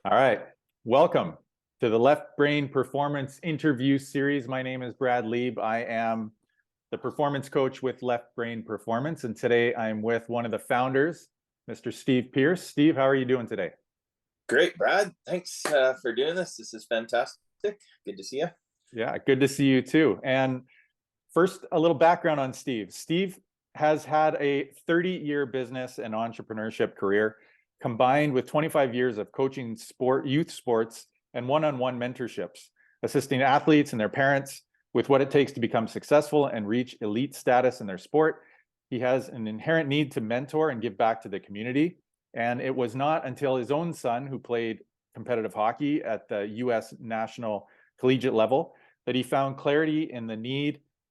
All right. Welcome to the leftBrain Performance Interview Series. My name is Brad Leeb. I am the performance coach with leftBrain Performance, and today I'm with one of the founders, Mr. Steve Pearce. Steve, how are you doing today? Great, Brad. Thanks for doing this. This is fantastic. Good to see you. Yeah, good to see you too. And first, a little background on Steve. Steve has had a 30-year business and entrepreneurship career combined with 25 years of coaching youth sports and one-on-one mentorships, assisting athletes and their parents with what it takes to become successful and reach elite status in their sport. He has an inherent need to mentor and give back to the community. And it was not until his own son, who played competitive hockey at the U.S. national collegiate level, that he found clarity in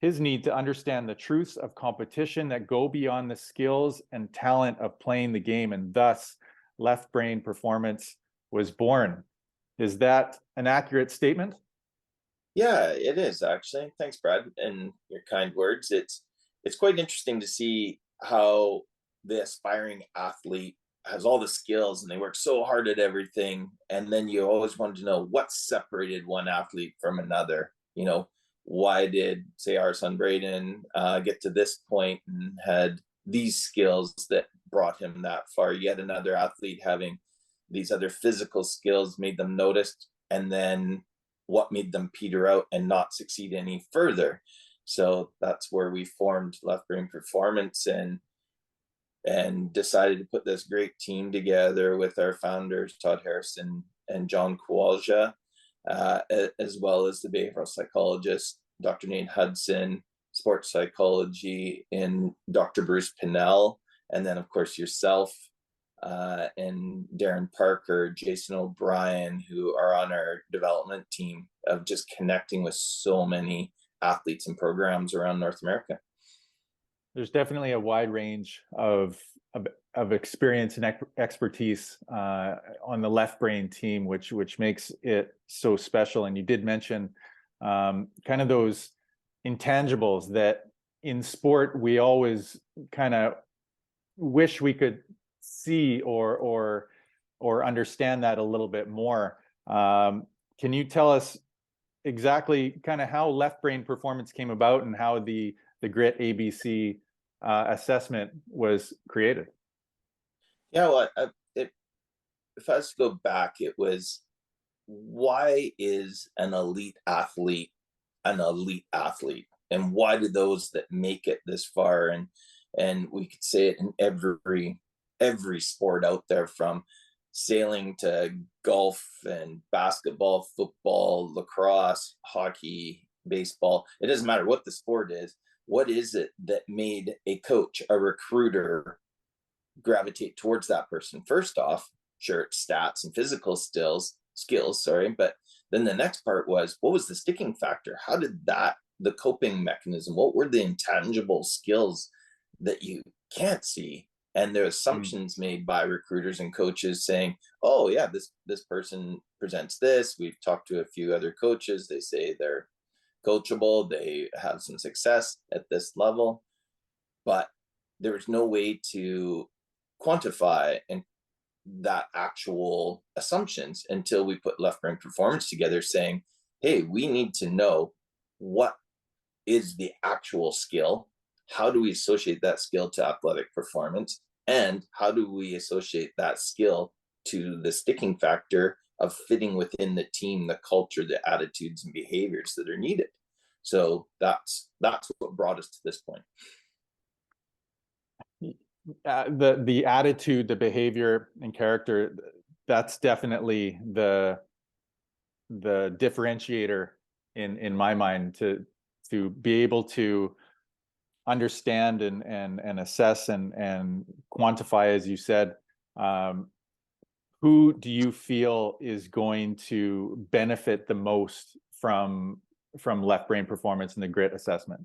his need to understand the truths of competition that go beyond the skills and talent of playing the game, and thus leftBrain Performance was born. Is that an accurate statement? Yeah, it is actually. Thanks, Brad, and your kind words. It's quite interesting to see how the aspiring athlete has all the skills and they work so hard at everything, and then you always wanted to know what separated one athlete from another. Why did, say, our son Braden get to this point and had these skills that brought him that far? Yet another athlete having these other physical skills made them noticed, and then what made them peter out and not succeed any further. So that's where we formed leftBrain Performance and decided to put this great team together with our founders, Todd Harrison and John Kowalja, as well as the behavioral psychologist, Dr. Nate Hudson, sports psychology in Dr. Bruce Pinnell, and then, of course, yourself and Darren Parker, Jason O'Brien, who are on our development team of just connecting with so many athletes and programs around North America. There's definitely a wide range of experience and expertise on the leftBrain team, which makes it so special. And you did mention kind of those intangibles that in sport we always kind of wish we could see or understand that a little bit more. Can you tell us exactly kind of how leftBrain Performance came about and how the GritABC assessment was created? Yeah, well, if I was to go back, it was, why is an elite athlete an elite athlete? And why do those that make it this far, and we could say it in every sport out there, from sailing to golf and basketball, football, lacrosse, hockey, baseball, it doesn't matter what the sport is. What is it that made a coach, a recruiter, gravitate towards that person? First off, sure, it's stats and physical skills, but then the next part was, what was the sticking factor? How did the coping mechanism, what were the intangible skills that you can't see? And there are assumptions made by recruiters and coaches saying, oh yeah, this person presents this. We've talked to a few other coaches. They say they're coachable, they have some success at this level, but there's no way to quantify and that actual assumptions until we put leftBrain Performance together, saying, hey, we need to know what is the actual skill, how do we associate that skill to athletic performance, and how do we associate that skill to the sticking factor of fitting within the team, the culture, the attitudes and behaviors that are needed. So that's what brought us to this point. The attitude, the behavior and character, that's definitely the differentiator in my mind, to be able to understand and assess and quantify, as you said. Who do you feel is going to benefit the most from leftBrain Performance and the grit assessment?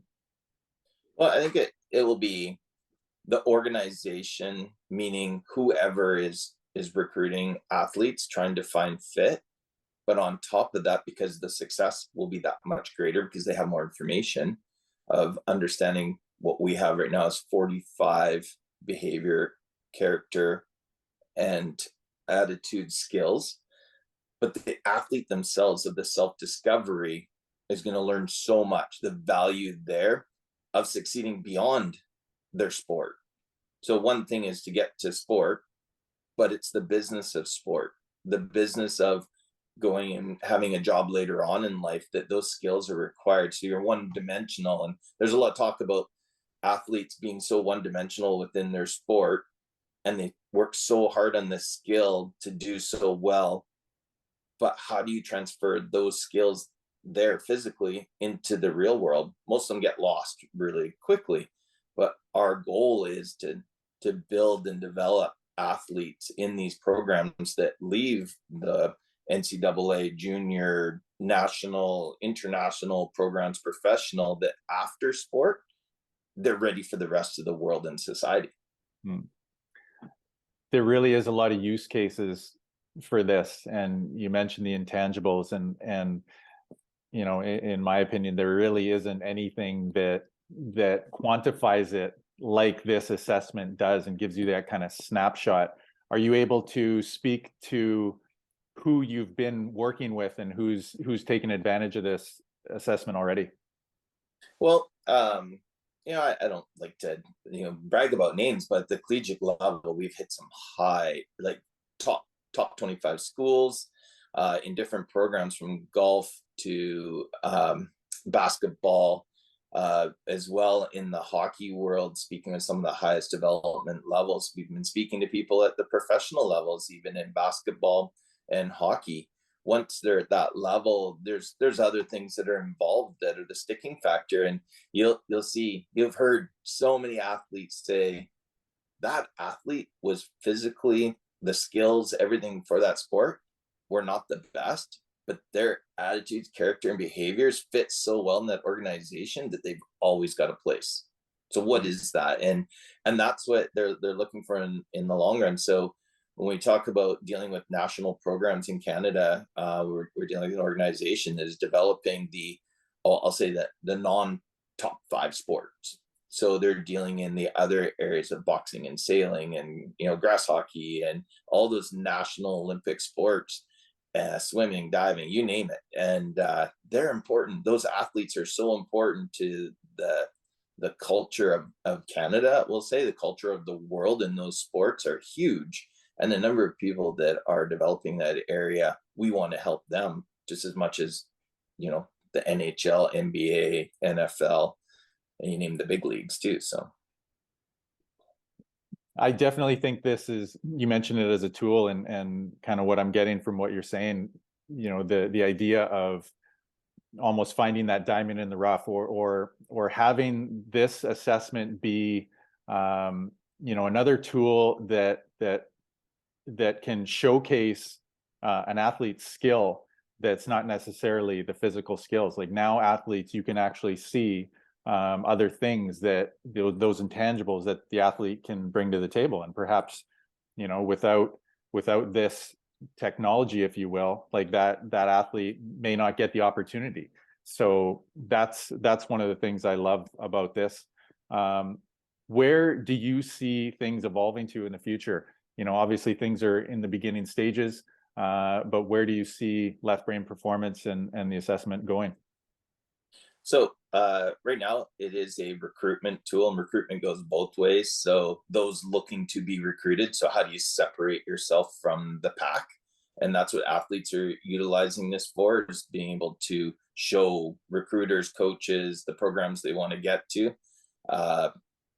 Well, I think it will be the organization, meaning whoever is recruiting athletes, trying to find fit. But on top of that, because the success will be that much greater because they have more information of understanding, what we have right now is 45 behavior, character, and attitude skills but the athlete themselves of the self-discovery is going to learn so much, the value there of succeeding beyond their sport. So one thing is to get to sport, but it's the business of sport, the business of going and having a job later on in life, that those skills are required. So you're one dimensional. And there's a lot of talk about athletes being so one dimensional within their sport, and they work so hard on this skill to do so well. But how do you transfer those skills there physically into the real world? Most of them get lost really quickly. But our goal is to build and develop athletes in these programs that leave the NCAA, junior, national, international programs, professional, that after sport, they're ready for the rest of the world and society. Hmm. There really is a lot of use cases for this. And you mentioned the intangibles, and you know, in my opinion, there really isn't anything that quantifies it like this assessment does and gives you that kind of snapshot. Are you able to speak to who you've been working with and who's taken advantage of this assessment already? Well, I don't like to, brag about names, but at the collegiate level, we've hit some high, like top 25 schools in different programs, from golf to basketball, as well in the hockey world, speaking of some of the highest development levels. We've been speaking to people at the professional levels, even in basketball and hockey. Once they're at that level, there's other things that are involved that are the sticking factor. And you'll see, you've heard so many athletes say that athlete was physically, the skills, everything for that sport were not the best, but their attitudes, character, and behaviors fit so well in that organization that they've always got a place. So what is that? And that's what they're looking for in the long run. So when we talk about dealing with national programs in Canada, we're dealing with an organization that is developing I'll say that the non-top 5 sports. So they're dealing in the other areas of boxing and sailing and grass hockey and all those national Olympic sports, swimming, diving, you name it. And they're important. Those athletes are so important to the culture of Canada. We'll say the culture of the world, and those sports are huge. And the number of people that are developing that area, we want to help them just as much as, the NHL, NBA, NFL, and you name the big leagues too. So I definitely think this is, you mentioned it as a tool, and kind of what I'm getting from what you're saying, the idea of almost finding that diamond in the rough, or having this assessment be, another tool that can showcase an athlete's skill that's not necessarily the physical skills. Like now athletes, you can actually see other things, that those intangibles that the athlete can bring to the table. And perhaps, without this technology, if you will, like that athlete may not get the opportunity. So that's one of the things I love about this. Where do you see things evolving to in the future? Obviously things are in the beginning stages, but where do you see leftBrain Performance and the assessment going? So right now it is a recruitment tool, and recruitment goes both ways. So those looking to be recruited. So how do you separate yourself from the pack? And that's what athletes are utilizing this for, is being able to show recruiters, coaches, the programs they want to get to,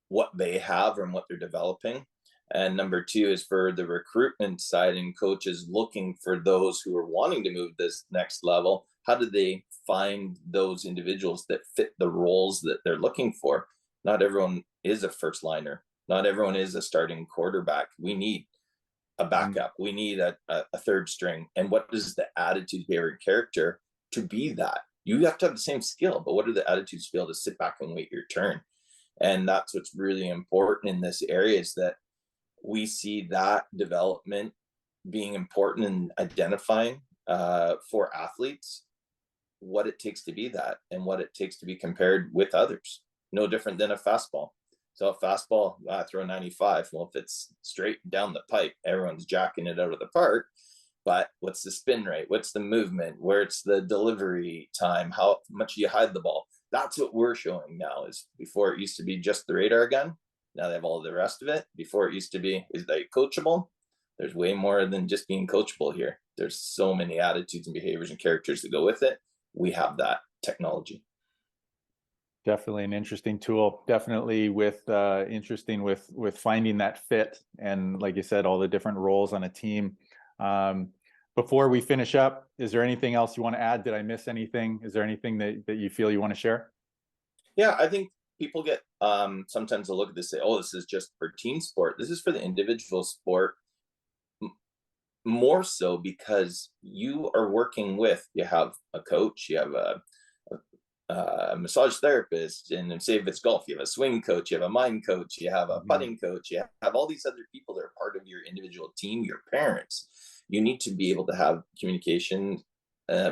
what they have and what they're developing. And number 2 is for the recruitment side and coaches looking for those who are wanting to move this next level. How do they find those individuals that fit the roles that they're looking for? Not everyone is a first liner. Not everyone is a starting quarterback. We need a backup. We need a third string. And what is the attitude, behavior, character to be that? You have to have the same skill, but what are the attitudes to be able to sit back and wait your turn? And that's what's really important in this area, is that we see that development being important in identifying for athletes what it takes to be that, and what it takes to be compared with others. No different than a fastball. So a fastball, I throw 95. Well, if it's straight down the pipe, everyone's jacking it out of the park. but what's the spin rate? What's the movement? Where's the delivery time? How much you hide the ball? That's what we're showing now. Is before it used to be just the radar gun. Now they have all the rest of it. Before it used to be, is they coachable? There's way more than just being coachable here. There's so many attitudes and behaviors and characters that go with it. We have that technology. Definitely an interesting tool. Definitely with interesting with finding that fit, and like you said, all the different roles on a team. Before we finish up, is there anything else you want to add? Did I miss anything? Is there anything that you feel you want to share? Yeah, I think people get sometimes they'll look at this and say, "Oh, this is just for team sport." This is for the individual sport, more so because you are working with. You have a coach, you have a massage therapist, and say if it's golf, you have a swing coach, you have a mind coach, you have a putting coach, you have all these other people that are part of your individual team, your parents. You need to be able to have communication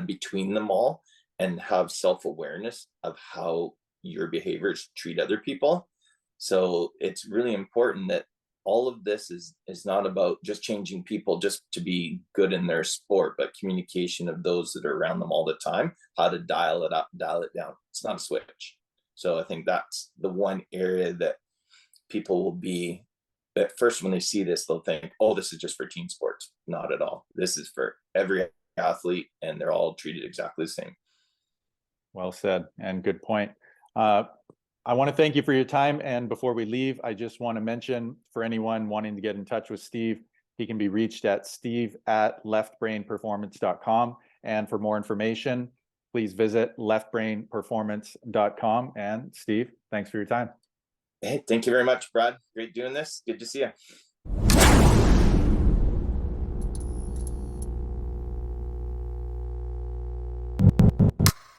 between them all and have self-awareness of how your behaviors treat other people. So it's really important that all of this is not about just changing people just to be good in their sport, but communication of those that are around them all the time, how to dial it up, dial it down. It's not a switch. So I think that's the one area that people will be, at first when they see this, they'll think, oh, this is just for team sports. Not at all. This is for every athlete, and they're all treated exactly the same. Well said, and good point. I want to thank you for your time. And before we leave, I just want to mention, for anyone wanting to get in touch with Steve, he can be reached at steve@leftbrainperformance.com. And for more information, please visit leftbrainperformance.com. And Steve, thanks for your time. Hey, thank you very much, Brad. Great doing this. Good to see you.